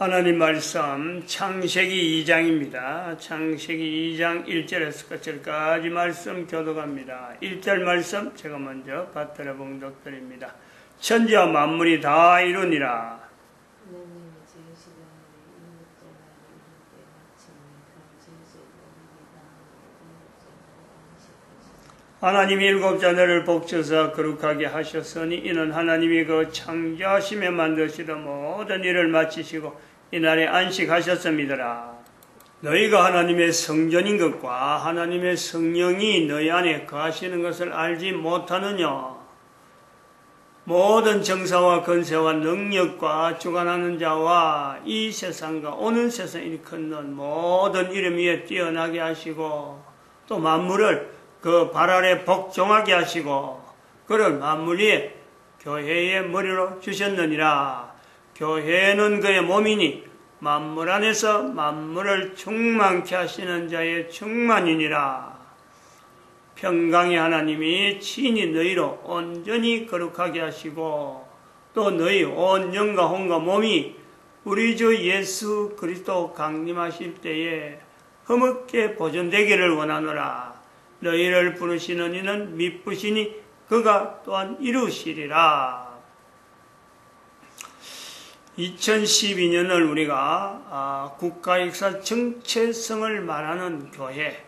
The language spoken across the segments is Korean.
하나님 말씀 창세기 2장입니다. 창세기 2장 1절에서 끝절까지 말씀 교독합니다. 1절 말씀 제가 먼저 받들어 봉독드립니다. 천지와 만물이 다 이루니라. 하나님이 일곱 자녀를 복주사 거룩하게 하셨으니 이는 하나님이 그 창조하시며 만드시던 모든 일을 마치시고 이날에 안식하셨음이더라. 너희가 하나님의 성전인 것과 하나님의 성령이 너희 안에 거하시는 것을 알지 못하느냐? 모든 정사와 권세와 능력과 주관하는 자와 이 세상과 오는 세상을 일컫는 모든 이름 위에 뛰어나게 하시고 또 만물을 그 발 아래 복종하게 하시고 그를 만물 위에 교회의 머리로 주셨느니라. 교회는 그의 몸이니 만물 안에서 만물을 충만케 하시는 자의 충만이니라. 평강의 하나님이 친히 너희로 온전히 거룩하게 하시고 또 너희 온 영과 혼과 몸이 우리 주 예수 그리스도 강림하실 때에 흠없게 보존되기를 원하노라. 너희를 부르시는 이는 미쁘시니 그가 또한 이루시리라. 2012년을 우리가 국가역사 정체성을 말하는 교회,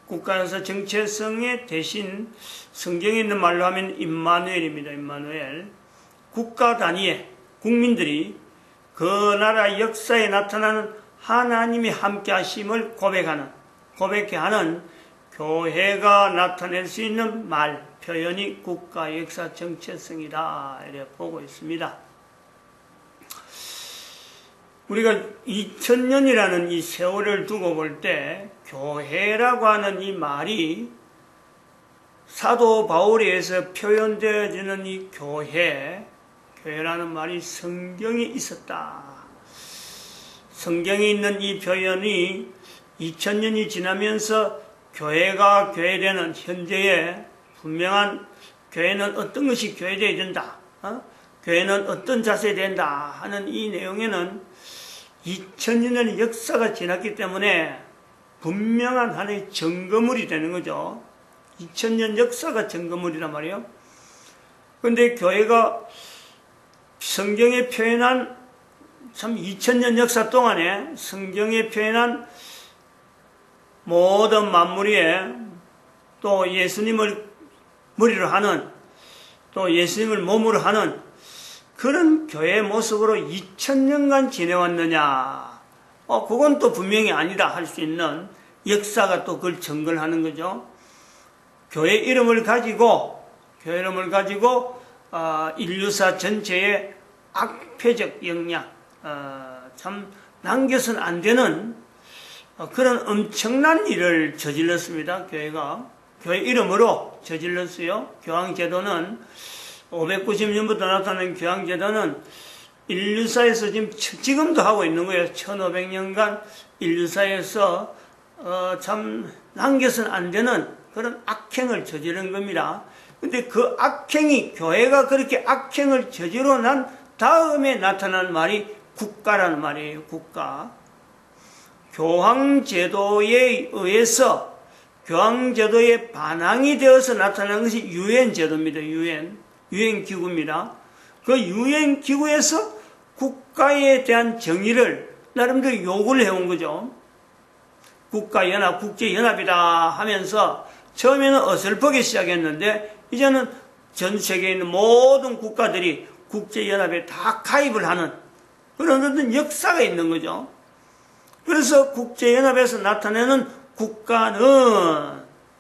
국가역사 정체성의 대신 성경에 있는 말로 하면 임마누엘입니다. 임마누엘. 국가 단위의 국민들이 그 나라 역사에 나타나는 하나님이 함께 하심을 고백해 하는 교회가 나타낼 수 있는 말, 표현이 국가 역사 정체성이다 이렇게 보고 있습니다. 우리가 2000년이라는 이 세월을 두고 볼 때 교회라고 하는 이 말이 사도 바울에 의해서 표현되어지는 이 교회라는 말이 성경에 있었다. 성경에 있는 이 표현이 2000년이 지나면서 교회가 교회되는 현재의 분명한 교회는 어떤 것이 교회되어야 된다. 교회는 어떤 자세가 된다 하는 이 내용에는 2000년의 역사가 지났기 때문에 분명한 하나의 증거물이 되는 거죠. 2000년 역사가 증거물이란 말이에요. 그런데 교회가 성경에 표현한 참 2000년 역사 동안에 성경에 표현한 모든 만물 위에 또 예수님을 머리로 하는 또 예수님을 몸으로 하는 그런 교회의 모습으로 2000년간 지내왔느냐? 그건 또 분명히 아니다 할 수 있는 역사가 또 그걸 증거를 하는 거죠. 교회 이름을 가지고 인류사 전체의 악폐적 영향, 참 남겨서는 안 되는 그런 엄청난 일을 저질렀습니다. 교회가 교회 이름으로 저질렀어요. 교황제도는 590년부터 나타난 교황제도는 인류사에서 지금도 하고 있는 거예요. 1500년간 인류사에서 참 남겨서는 안 되는 그런 악행을 저지른 겁니다. 근데 그 악행이 교회가 그렇게 악행을 저지르고 난 다음에 나타난 말이 국가라는 말이에요. 국가. 교황제도에 의해서 교황제도의 반항이 되어서 나타난 것이 유엔제도입니다. 유엔기구입니다. 그 유엔기구에서 국가에 대한 정의를 나름대로 요구를 해온 거죠. 국가연합, 국제연합이다 하면서 처음에는 어설프게 시작했는데 이제는 전 세계에 있는 모든 국가들이 국제연합에 다 가입을 하는 그런 어떤 역사가 있는 거죠. 그래서 국제연합에서 나타내는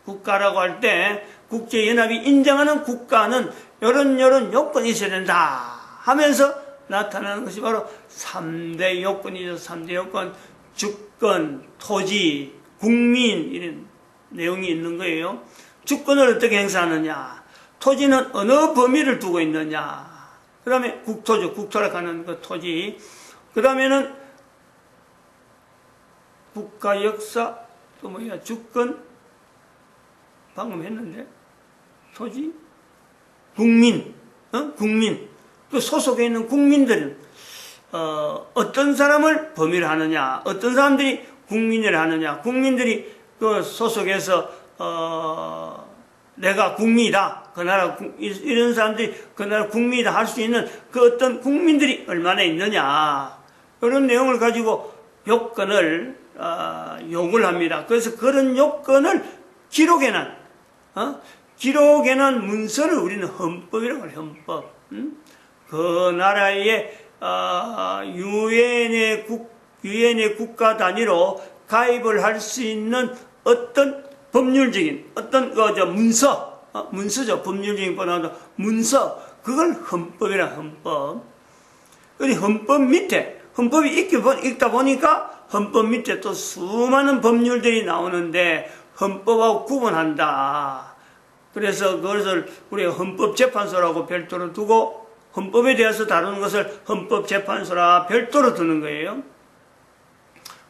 국가라고 할 때 국제연합이 인정하는 국가는 이런 요건이 있어야 된다 하면서 나타나는 것이 바로 3대 요건이죠. 3대 요건, 주권, 토지, 국민 이런 내용이 있는 거예요. 주권을 어떻게 행사하느냐, 토지는 어느 범위를 두고 있느냐, 그 다음에 국토죠. 국토라고 하는 그 토지, 그 다음에는 국가 역사, 또 주권, 방금 했는데, 토지, 국민, 국민, 또 소속에 있는 국민들은 어떤 사람을 범위를 하느냐, 어떤 사람들이 국민을 하느냐, 국민들이 그 소속해서 내가 국민이다, 그 나라 이런 사람들이 그 나라 국민이다 할 수 있는 그 어떤 국민들이 얼마나 있느냐, 그런 내용을 가지고 요건을 요구를 합니다. 그래서 그런 요건을 기록해놓은 문서를 우리는 헌법이라고 해요. 헌법. 그 나라의 유엔의 국가 단위로 가입을 할 수 있는 어떤 법률적인 어떤 문서죠. 법률적인 번호도 문서, 그걸 헌법이라. 헌법. 그리고 헌법 밑에, 헌법이 읽다 보니까 헌법 밑에 또 수많은 법률들이 나오는데 헌법하고 구분한다. 그래서 그것을 우리가 헌법재판소라고 별도로 두고 헌법에 대해서 다루는 것을 헌법재판소라 별도로 두는 거예요.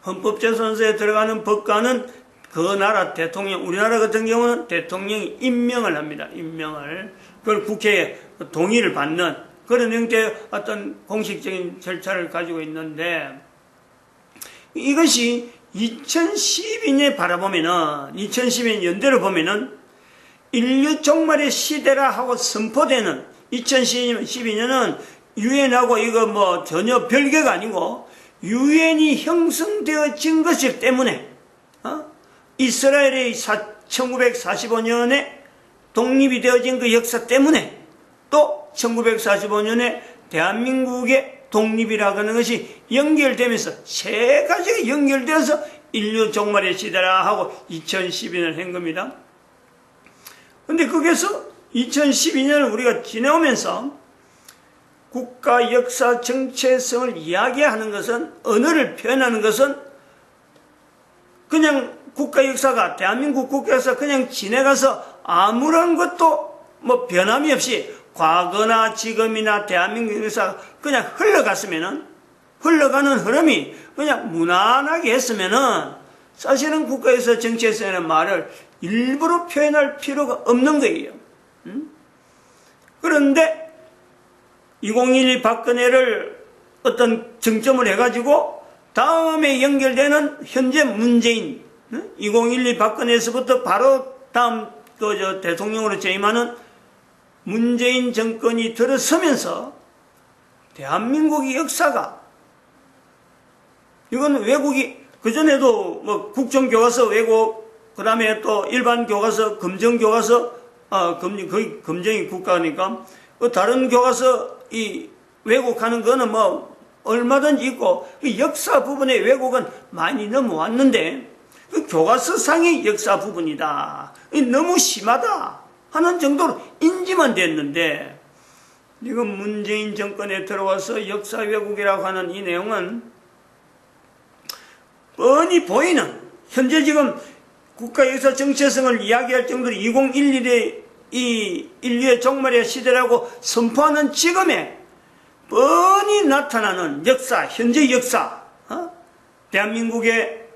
헌법재판소에 들어가는 법관은 그 나라 대통령, 우리나라 같은 경우는 대통령이 임명을 합니다. 임명을. 그걸 국회에 동의를 받는 그런 형태의 어떤 공식적인 절차를 가지고 있는데, 이것이 2012년에 바라보면은, 2012년 연대로 보면은 인류 종말의 시대라 하고 선포되는 2012년은 유엔하고 이거 전혀 별개가 아니고 유엔이 형성되어진 것이기 때문에 이스라엘의 1945년에 독립이 되어진 그 역사 때문에 또 1945년에 대한민국의 독립이라고 하는 것이 연결되면서 세 가지가 연결되어서 인류 종말의 시대라 하고 2012년을 한 겁니다. 근데 거기서 2012년을 우리가 지내오면서 국가 역사 정체성을 이야기하는 것은, 언어를 표현하는 것은 그냥 국가 역사가, 대한민국 국가 역사가 그냥 지내가서 아무런 것도 변함이 없이 과거나 지금이나 대한민국 역사가 그냥 흘러갔으면은, 흘러가는 흐름이 그냥 무난하게 했으면은 사실은 국가 역사 정체성이라는 말을 일부러 표현할 필요가 없는 거예요. 그런데 2012 박근혜를 어떤 정점을 해가지고 다음에 연결되는 현재 문재인, 2012 박근혜에서부터 바로 다음 대통령으로 재임하는 문재인 정권이 들어서면서 대한민국의 역사가, 이건 외국이 그전에도 국정교과서 외국, 그 다음에 또 일반 교과서, 검정교과서, 거의 검정이 국가니까, 다른 교과서, 왜곡하는 거는 얼마든지 있고, 그 역사 부분의 왜곡은 많이 넘어왔는데, 그 교과서상의 역사 부분이다. 너무 심하다. 하는 정도로 인지만 됐는데, 이건 문재인 정권에 들어와서 역사 왜곡이라고 하는 이 내용은 뻔히 보이는, 현재 지금 국가 역사 정체성을 이야기할 정도로 2011의 이 인류의 종말의 시대라고 선포하는 지금에 뻔히 나타나는 역사, 현재 역사, 대한민국의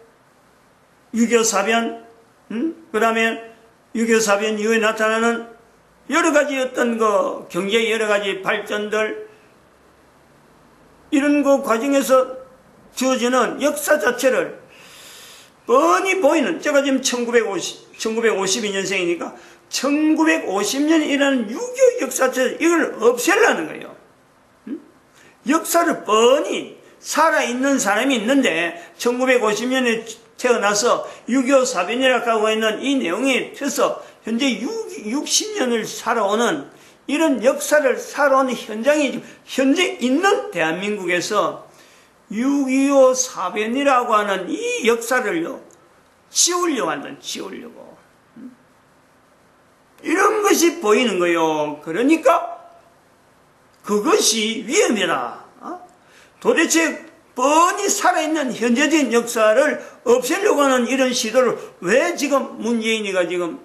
6.25 사변, 그 다음에 6.25 사변 이후에 나타나는 여러 가지 어떤 경제의 여러 가지 발전들, 이런 과정에서 주어지는 역사 자체를 뻔히 보이는, 제가 지금 1952년생이니까 1950년이라는 6.25 역사 자체, 이걸 없애려는 거예요. 역사를 뻔히 살아있는 사람이 있는데 1950년에 태어나서 6.25 사변이라고 하고 있는 이 내용에 펴서 현재 60년을 살아오는 이런 역사를 살아오는 현장이 현재 있는 대한민국에서 6.25 사변이라고 하는 이 역사를요, 지우려고 한다, 지우려고. 이런 것이 보이는 거요. 그러니까 그것이 위험이다. 도대체 뻔히 살아있는 현재적인 역사를 없애려고 하는 이런 시도를 왜 지금 문재인이가 지금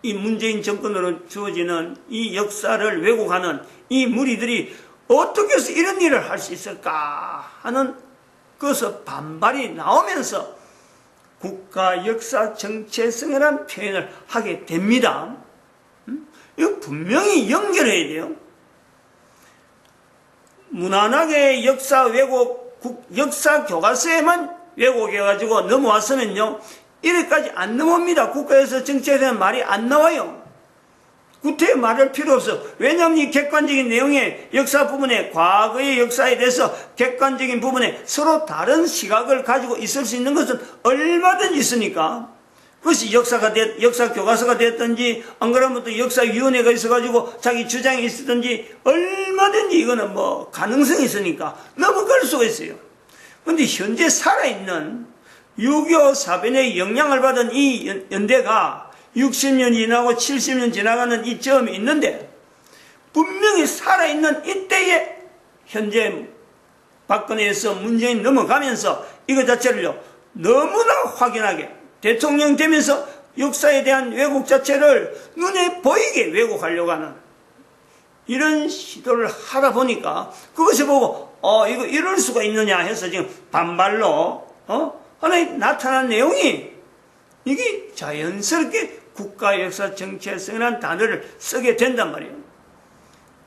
이 문재인 정권으로 주어지는 이 역사를 왜곡하는 이 무리들이 어떻게 해서 이런 일을 할 수 있을까 하는 그것을 반발이 나오면서 국가 역사 정체성이라는 표현을 하게 됩니다. 이거 분명히 연결해야 돼요. 무난하게 역사 왜곡, 역사 교과서에만 왜곡해가지고 넘어왔으면요, 이래까지 안 넘어옵니다. 국가에서 정치에 대한 말이 안 나와요. 구태여 말할 필요 없어. 왜냐하면 이 객관적인 내용의 역사 부분에, 과거의 역사에 대해서 객관적인 부분에 서로 다른 시각을 가지고 있을 수 있는 것은 얼마든지 있으니까. 그것이 역사 교과서가 됐든지, 안 그러면 또 역사위원회가 있어가지고 자기 주장이 있었든지, 얼마든지 이거는 뭐 가능성이 있으니까 넘어갈 수가 있어요. 근데 현재 살아있는 6.25 사변의 영향을 받은 이 연대가 60년 지나고 70년 지나가는 이 점이 있는데, 분명히 살아있는 이때에 현재 박근혜에서 문재인 넘어가면서 이거 자체를요, 너무나 확연하게 대통령 되면서 역사에 대한 왜곡 자체를 눈에 보이게 왜곡하려고 하는 이런 시도를 하다 보니까, 그것을 보고 이거 이럴 수가 있느냐 해서 지금 반발로 하나 나타난 내용이, 이게 자연스럽게 국가역사 정체성이라는 단어를 쓰게 된단 말이에요.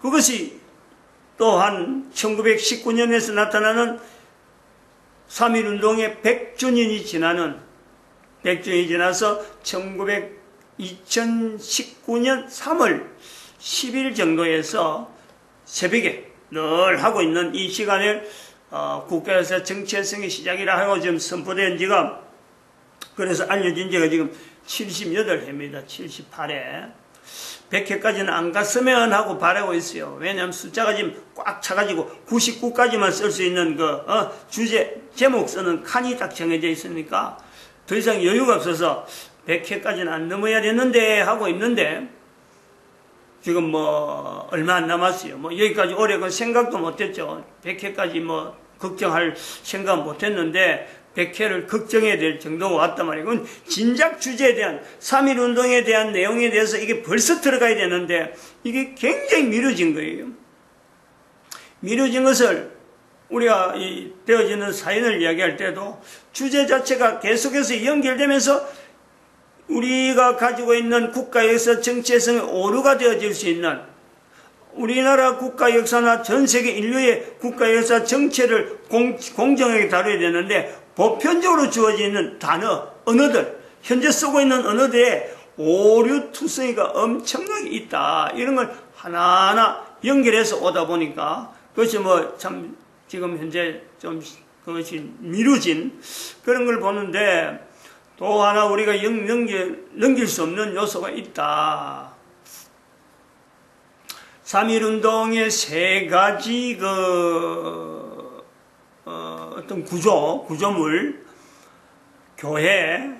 그것이 또한 1919년에서 나타나는 3.1운동의 100주년이 지나서 2019년 3월 10일 정도에서 새벽에 늘 하고 있는 이 시간을 국가역사 정체성의 시작이라 하고 지금 선포된 지가, 그래서 알려진 지가 지금 78회입니다. 78회. 100회까지는 안 갔으면 하고 바라고 있어요. 왜냐하면 숫자가 지금 꽉 차가지고 99까지만 쓸 수 있는 주제, 제목 쓰는 칸이 딱 정해져 있으니까 더 이상 여유가 없어서 100회까지는 안 넘어야 되는데 하고 있는데, 지금 뭐 얼마 안 남았어요. 뭐 여기까지 오래 그 생각도 못했죠. 100회까지 뭐 걱정할 생각 못했는데 100회를 걱정해야 될 정도가 왔단 말이에요. 그건 진작 주제에 대한 3.1운동에 대한 내용에 대해서 이게 벌써 들어가야 되는데 이게 굉장히 미뤄진 거예요. 미뤄진 것을 우리가 이 되어지는 사연을 이야기할 때도 주제 자체가 계속해서 연결되면서 우리가 가지고 있는 국가역사 정체성의 오류가 되어질 수 있는, 우리나라 국가역사나 전 세계 인류의 국가역사 정체를 공정하게 다뤄야 되는데, 보편적으로 주어지는 단어, 언어들, 현재 쓰고 있는 언어들의 오류투성이가 엄청나게 있다. 이런 걸 하나하나 연결해서 오다 보니까 그것이 뭐 참 지금 현재 좀 그것이 미뤄진 그런 걸 보는데, 또 하나 우리가 넘길 수 없는 요소가 있다. 3.1운동의 세 가지 어떤 구조물, 교회,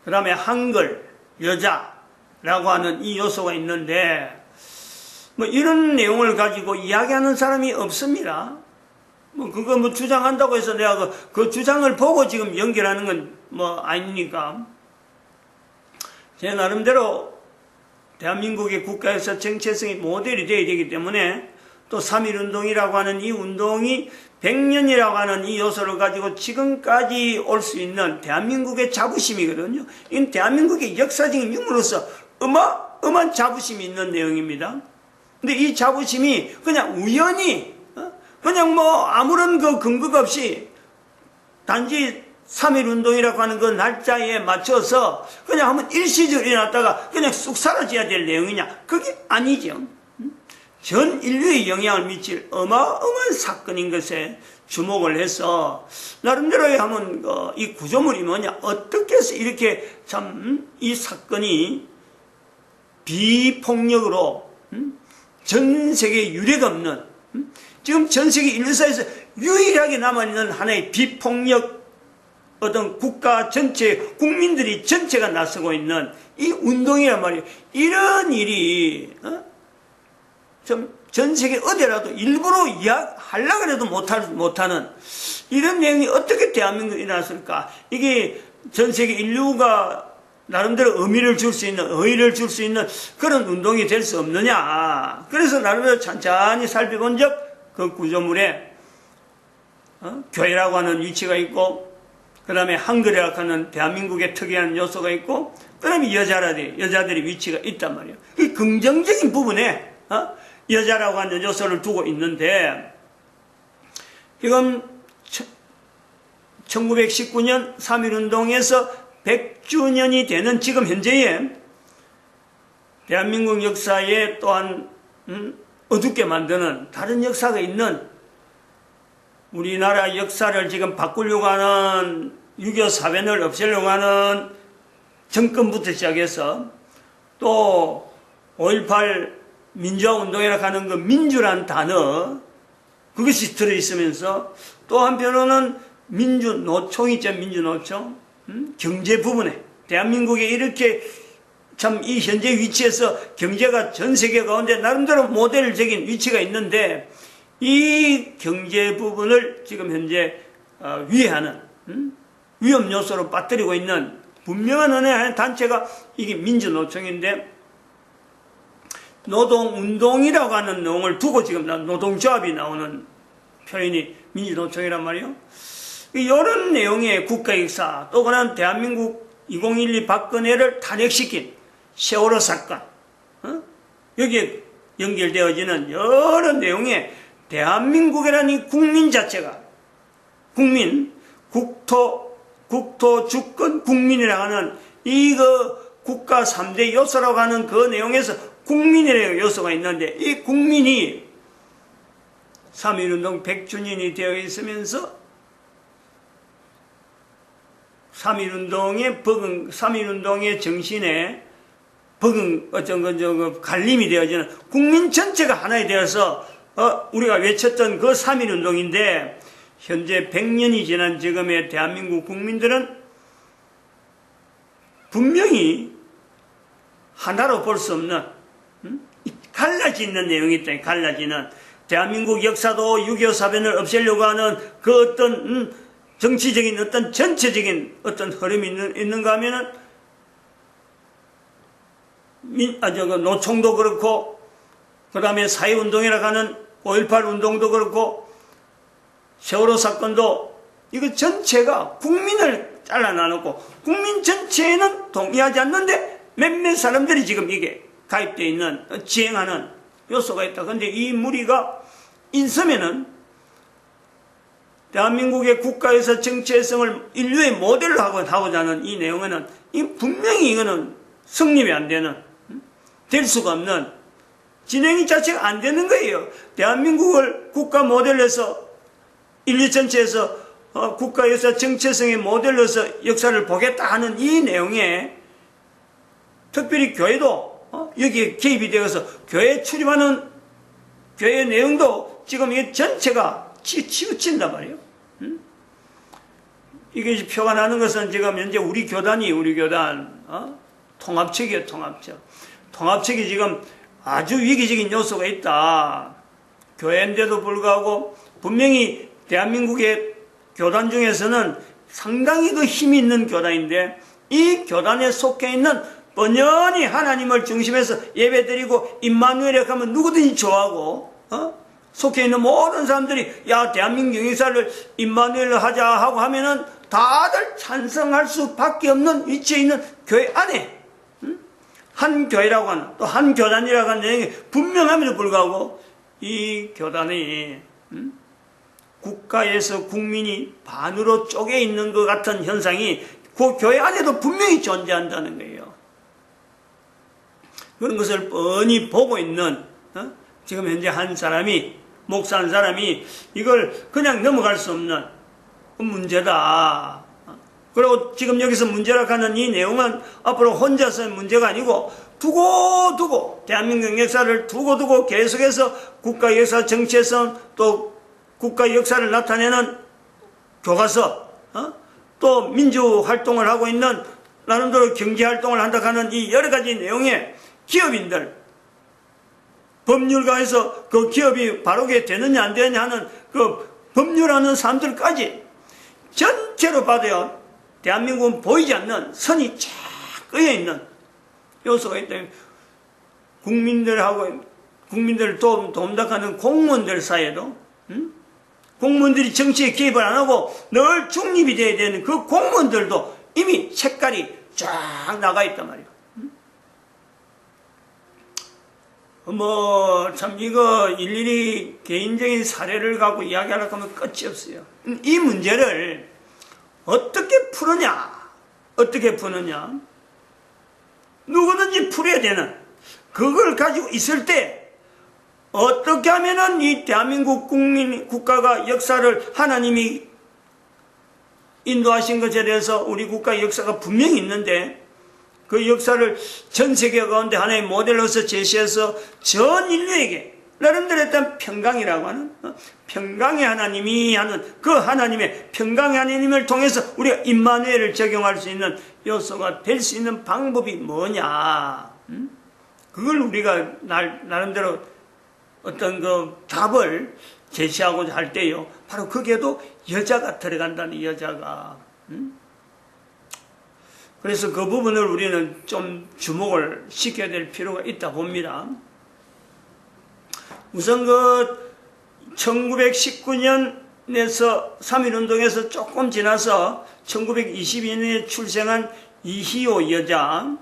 그 다음에 한글, 여자라고 하는 이 요소가 있는데, 뭐 이런 내용을 가지고 이야기하는 사람이 없습니다. 그거 주장한다고 해서 내가 그 주장을 보고 지금 연결하는 건 아니니까. 제 나름대로 대한민국의 국가에서 정체성이 모델이 되어야 되기 때문에, 또 3.1운동이라고 하는 이 운동이 100년이라고 하는 이 요소를 가지고 지금까지 올 수 있는 대한민국의 자부심이거든요. 이 대한민국의 역사적인 유물로서 어마어마한 자부심이 있는 내용입니다. 근데 이 자부심이 그냥 우연히, 그냥 아무런 근거가 없이 단지 3.1운동이라고 하는 그 날짜에 맞춰서 그냥 한번 일시적으로 일어났다가 그냥 쑥 사라져야 될 내용이냐? 그게 아니죠. 전 인류에 영향을 미칠 어마어마한 사건인 것에 주목을 해서 나름대로 하면 이 구조물이 뭐냐? 어떻게 해서 이렇게 참 이 사건이 비폭력으로 전 세계에 유례가 없는, 지금 전 세계 인류사에서 유일하게 남아있는 하나의 비폭력 어떤 국가 전체, 국민들이 전체가 나서고 있는 이 운동이란 말이에요. 이런 일이 전 세계 어디라도 일부러 하려고 해도 못하는 이런 내용이 어떻게 대한민국에 일어났을까? 이게 전 세계 인류가 나름대로 의의를 줄 수 있는 그런 운동이 될 수 없느냐. 그래서 나름대로 찬찬히 살펴본 적 그 구조물에 교회라고 하는 위치가 있고, 그 다음에 한글이라고 하는 대한민국의 특이한 요소가 있고, 그 다음에 여자들의 위치가 있단 말이에요. 이 긍정적인 부분에 여자라고 하는 요소를 두고 있는데, 이건 1919년 3.1운동에서 100주년이 되는 지금 현재에 대한민국 역사에 또한 어둡게 만드는 다른 역사가 있는, 우리나라 역사를 지금 바꾸려고 하는 6.25 사변을 없애려고 하는 정권부터 시작해서 또 5.18 민주화운동이라고 하는 그 민주란 단어, 그것이 들어있으면서 또 한편으로는 민주노총이 있죠. 민주노총. 경제 부분에 대한민국에 이렇게 참 이 현재 위치에서 경제가 전 세계 가운데 나름대로 모델적인 위치가 있는데 이 경제 부분을 지금 현재 위해하는 위험 요소로 빠뜨리고 있는 분명한 어느 단체가 이게 민주노총인데, 노동운동이라고 하는 내용을 두고 지금 노동조합이 나오는 표현이 민주노총이란 말이에요. 이런 내용의 국가역사, 또 그런 대한민국 2012 박근혜를 탄핵시킨 세월호 사건, 여기에 연결되어지는 여러 내용의 대한민국이라는 이 국민 자체가, 국민, 국토, 주권, 국민이라고 하는 이거 국가 3대 요소라고 하는 그 내용에서 국민이라는 요소가 있는데, 이 국민이 3.1운동 100주년이 되어 있으면서 3.1운동의 정신에 갈림이 되어지는 국민 전체가 하나가 되어서 우리가 외쳤던 그 3.1운동인데, 현재 100년이 지난 지금의 대한민국 국민들은 분명히 하나로 볼 수 없는 갈라지는 내용이 있다. 갈라지는 대한민국 역사도 6.25 사변을 없애려고 하는 그 어떤 정치적인 어떤 전체적인 어떤 흐름이 있는가 하면은 노총도 그렇고, 그 다음에 사회운동이라고 하는 5.18 운동도 그렇고, 세월호 사건도 이거 전체가 국민을 잘라 나누고 국민 전체에는 동의하지 않는데 몇몇 사람들이 지금 이게 가입되어 있는, 지행하는 요소가 있다. 그런데 이 무리가 인서면은 대한민국의 국가에서 정체성을 인류의 모델로 하고자 하는 이 내용에는 분명히 이거는 성립이 안 되는, 될 수가 없는, 진행이 자체가 안 되는 거예요. 대한민국을 국가 모델로 해서 인류 전체에서 국가에서 정체성의 모델로서 역사를 보겠다 하는 이 내용에 특별히 교회도 여기에 개입이 되어서 교회에 출입하는 교회의 내용도 지금 이 전체가 치우친단 말이에요. 이게 표가 나는 것은 지금 현재 우리 교단 통합책이에요. 통합책이 지금 아주 위기적인 요소가 있다. 교회인데도 불구하고 분명히 대한민국의 교단 중에서는 상당히 그 힘이 있는 교단인데, 이 교단에 속해 있는 번연히 하나님을 중심해서 예배드리고 임마누엘이라고 하면 누구든지 좋아하고 속해 있는 모든 사람들이 야 대한민국 역사를 임마누엘로 하자 하고 하면은 다들 찬성할 수밖에 없는 위치에 있는 교회 안에 한 교회라고 하는, 또 한 교단이라고 하는 내용이 분명함에도 불구하고 이 교단이 국가에서 국민이 반으로 쪼개 있는 것 같은 현상이 그 교회 안에도 분명히 존재한다는 거예요. 그런 것을 뻔히 보고 있는 지금 현재 한 사람이, 목사 한 사람이 이걸 그냥 넘어갈 수 없는 문제다. 그리고 지금 여기서 문제라고 하는 이 내용은 앞으로 혼자서 문제가 아니고 두고 대한민국 역사를 두고 계속해서 국가 역사 정체성, 또 국가 역사를 나타내는 교과서, 또 민주활동을 하고 있는 나름대로 경제활동을 한다고 하는 이 여러 가지 내용의 기업인들, 법률가에서 그 기업이 바르게 되느냐 안 되느냐 하는 그 법률하는 사람들까지 전체로 봐도요, 대한민국은 보이지 않는 선이 쫙 끄여있는 요소가 있다. 국민들을 도움닥하는 공무원들 사이에도, 공무원들이 정치에 개입을 안 하고 늘 중립이 되어야 되는 그 공무원들도 이미 색깔이 쫙 나가 있단 말이에요. 참 이거 일일이 개인적인 사례를 갖고 이야기하려고 하면 끝이 없어요. 이 문제를 어떻게 푸느냐? 어떻게 푸느냐? 누구든지 풀어야 되는, 그걸 가지고 있을 때 어떻게 하면은 이 대한민국 국가가 역사를 하나님이 인도하신 것에 대해서 우리 국가의 역사가 분명히 있는데, 그 역사를 전 세계 가운데 하나의 모델로서 제시해서 전 인류에게 나름대로 했던 평강이라고 하는, 평강의 하나님이 하는 그 하나님의 평강의 하나님을 통해서 우리가 임마누엘을 적용할 수 있는 요소가 될 수 있는 방법이 뭐냐? 그걸 우리가 나름대로 어떤 그 답을 제시하고자 할 때요, 바로 거기에도 여자가 들어간다는, 여자가. 그래서 그 부분을 우리는 좀 주목을 시켜야 될 필요가 있다 봅니다. 우선 1919년에서 3.1운동에서 조금 지나서 1922년에 출생한 이희호 여자,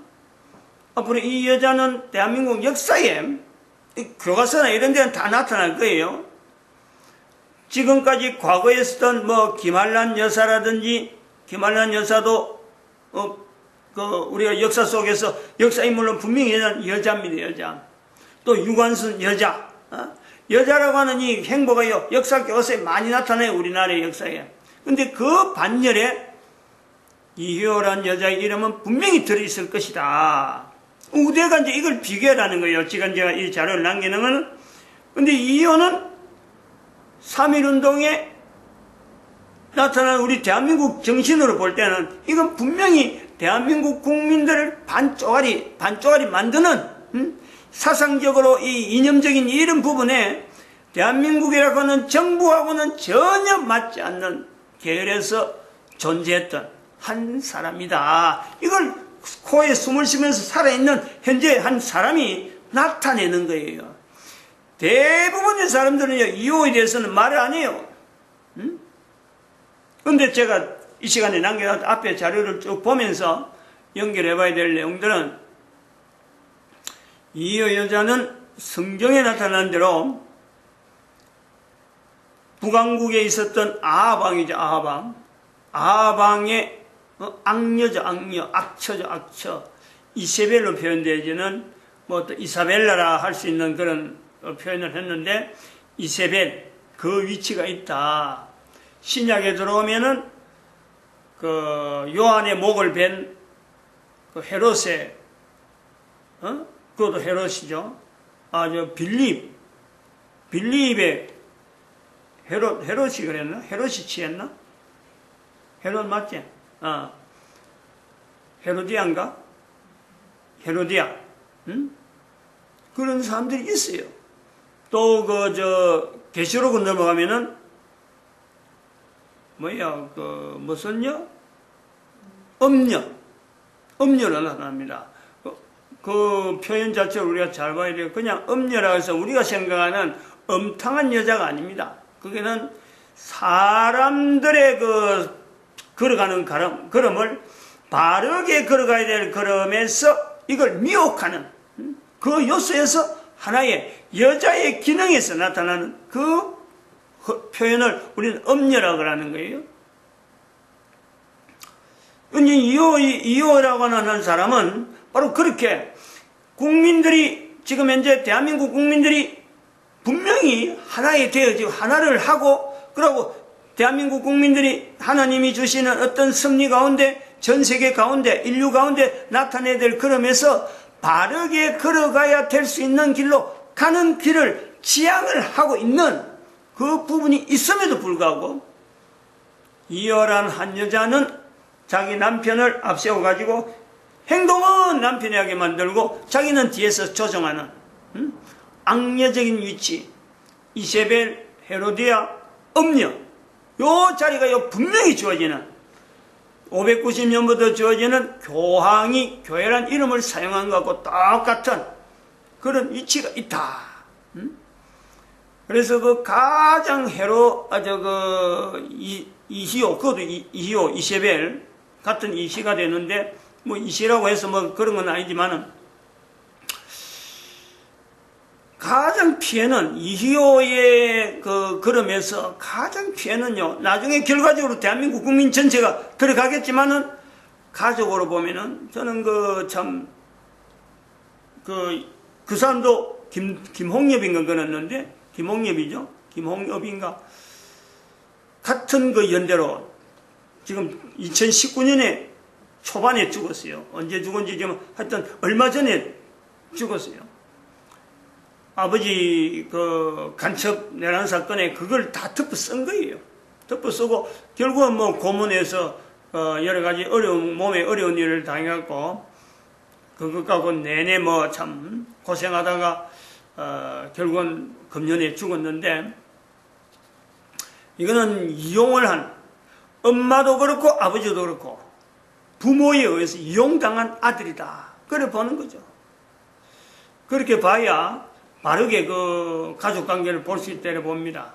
앞으로 이 여자는 대한민국 역사에 교과서나 이런 데는 다 나타날 거예요. 지금까지 과거에 쓰던 김한란 여사라든지, 김한란 여사도 우리가 역사 속에서 역사 인물로 분명히 여자입니다. 여자. 또 유관순 여자. 여자라고 하는 이 행보가요, 역사 교과서에 많이 나타나요, 우리나라의 역사에. 근데 그 반열에 이효란 여자의 이름은 분명히 들어있을 것이다. 우대가 이제 이걸 비교하라는 거예요. 지금 제가 이 자료를 남기는 거는. 근데 이효는 3.1운동에 나타난 우리 대한민국 정신으로 볼 때는 이건 분명히 대한민국 국민들을 반쪽아리 만드는, 사상적으로 이 이념적인 이런 부분에 대한민국이라고 하는 정부하고는 전혀 맞지 않는 계열에서 존재했던 한 사람이다. 이걸 코에 숨을 쉬면서 살아있는 현재 한 사람이 나타내는 거예요. 대부분의 사람들은요, 이호에 대해서는 말을 안 해요. 근데 제가 이 시간에 남겨놓은 앞에 자료를 쭉 보면서 연결해 봐야 될 내용들은, 이효 여자는 성경에 나타난 대로 북왕국에 있었던 아하방이죠, 아하방. 아하방의 악녀죠, 악녀. 악처죠, 악처. 이세벨로 표현되어지는, 또 이사벨라라 할 수 있는 그런 표현을 했는데, 이세벨, 그 위치가 있다. 신약에 들어오면은, 요한의 목을 벤, 헤롯의, 그것도 헤롯이죠. 빌립의, 헤롯이 그랬나? 헤롯이 취했나? 헤롯 맞지? 헤로디아인가? 헤로디아. 그런 사람들이 있어요. 또, 계시록은 넘어가면은, 무슨 여? 음녀로 나타납니다. 그 표현 자체를 우리가 잘 봐야 돼요. 그냥 음녀라고 해서 우리가 생각하는 엄탕한 여자가 아닙니다. 그게는 사람들의 걸어가는 걸음을 바르게 걸어가야 될 걸음에서 이걸 미혹하는 그 요소에서 하나의 여자의 기능에서 나타나는 그 표현을 우리는 음녀라고 하는 거예요. 이호라고 하는 사람은 바로 그렇게 국민들이, 지금 현재 대한민국 국민들이 분명히 하나에 되어지고 하나를 하고, 그러고 대한민국 국민들이 하나님이 주시는 어떤 섭리 가운데, 전 세계 가운데, 인류 가운데 나타내야 될 걸음에서 바르게 걸어가야 될 수 있는 길로 가는 길을 지향을 하고 있는 그 부분이 있음에도 불구하고, 이열한 한 여자는 자기 남편을 앞세워가지고 행동은 남편이 하게 만들고 자기는 뒤에서 조정하는 악녀적인 위치, 이세벨, 헤로디아, 음녀, 요 자리가 분명히 주어지는, 590년부터 주어지는 교황이 교회란 이름을 사용한 것하고 똑같은 그런 위치가 있다. 그래서 그 가장 이시오, 그것도 이시오, 이세벨 같은 이시가 되는데, 이시라고 해서 그런 건 아니지만은, 가장 피해는 이희호의 그럼에서 가장 피해는요, 나중에 결과적으로 대한민국 국민 전체가 들어가겠지만은, 가족으로 보면은, 저는 그 사람도 김홍엽인가 그랬는데, 김홍엽이죠? 김홍엽인가? 같은 그 연대로, 지금 2019년에 초반에 죽었어요. 언제 죽은지 지금 하여튼 얼마 전에 죽었어요. 아버지 그 간첩 내란 사건에 그걸 다 덮어 쓴 거예요. 덮어 쓰고 결국은 뭐 고문해서 여러 가지 몸에 어려운 일을 당해갖고 그것 갖고 내내 뭐 참 고생하다가 결국은 금년에 죽었는데, 이거는 이용을 한 엄마도 그렇고 아버지도 그렇고 부모에 의해서 이용당한 아들이다, 그래 보는 거죠. 그렇게 봐야 바르게 그 가족관계를 볼 수 있다고 봅니다.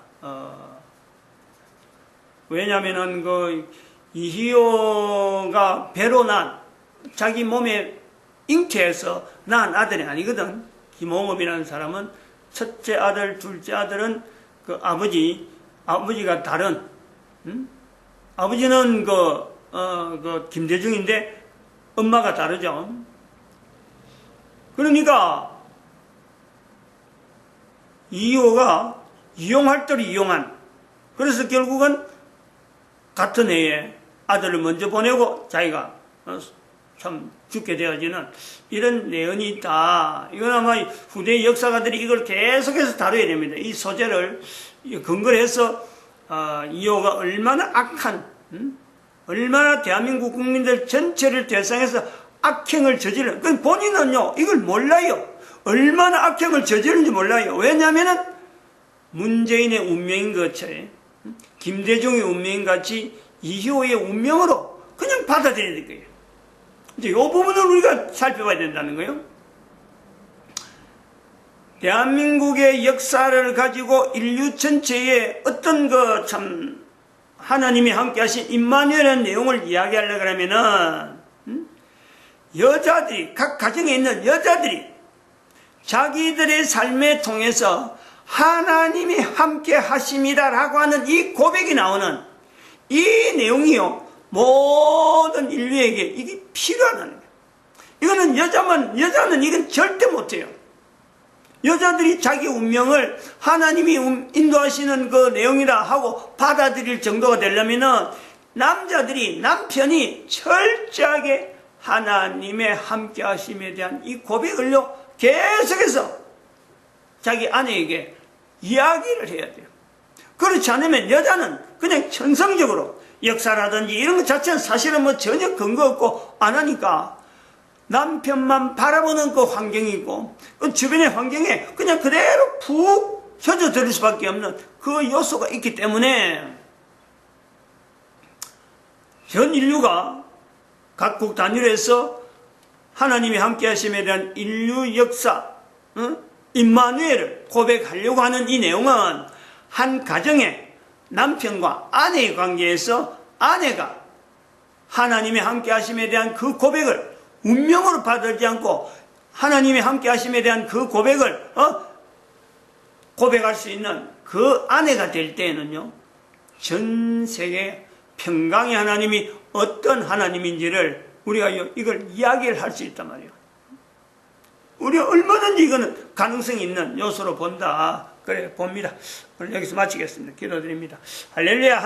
왜냐면은 그 이희호가 배로 난 자기 몸에 잉태해서 낳은 아들이 아니거든. 김홍업이라는 사람은 첫째 아들, 둘째 아들은 그 아버지가 다른, 아버지는 그 김대중인데 엄마가 다르죠. 그러니까 이희호가 이용할 대로 이용한, 그래서 결국은 같은 해에 아들을 먼저 보내고 자기가 참 죽게 되어지는 이런 내연이 있다. 이건 아마 후대 역사가들이 이걸 계속해서 다뤄야 됩니다. 이 소재를 근거로 해서 이희호가 얼마나 악한, 얼마나 대한민국 국민들 전체를 대상해서 악행을 저지른, 본인은요 이걸 몰라요. 얼마나 악행을 저지른지 몰라요. 왜냐하면 문재인의 운명인 것처럼 김대중의 운명인 같이 이희호의 운명으로 그냥 받아들여야 될 거예요. 이제 이 부분을 우리가 살펴봐야 된다는 거예요. 대한민국의 역사를 가지고 인류 전체에 어떤 참 하나님이 함께 하신 임마누엘의 내용을 이야기하려고 하면은, 여자들이, 각 가정에 있는 여자들이 자기들의 삶에 통해서 하나님이 함께 하심이다라고 하는 이 고백이 나오는 이 내용이요, 모든 인류에게 이게 필요하다는 거예요. 이거는 여자는 이건 절대 못해요. 여자들이 자기 운명을 하나님이 인도하시는 그 내용이라 하고 받아들일 정도가 되려면은 남편이 철저하게 하나님의 함께 하심에 대한 이 고백을요 계속해서 자기 아내에게 이야기를 해야 돼요. 그렇지 않으면 여자는 그냥 천성적으로 역사라든지 이런 것 자체는 사실은 뭐 전혀 근거 없고 안 하니까 남편만 바라보는 그 환경이고 그 주변의 환경에 그냥 그대로 푹 젖어들 수밖에 없는 그 요소가 있기 때문에 전 인류가 각국 단위로해서 하나님이 함께 하심에 대한 인류 역사, 임마누엘을 고백하려고 하는 이 내용은 한 가정의 남편과 아내의 관계에서 아내가 하나님이 함께 하심에 대한 그 고백을 운명으로 받지 않고 하나님이 함께 하심에 대한 그 고백을 고백할 수 있는 그 아내가 될 때에는요, 전 세계 평강의 하나님이 어떤 하나님인지를 우리가 이걸 이야기를 할 수 있단 말이에요. 우리가 얼마든지 이거는 가능성이 있는 요소로 본다. 그래 봅니다. 오늘 여기서 마치겠습니다. 기도드립니다. 할렐루야.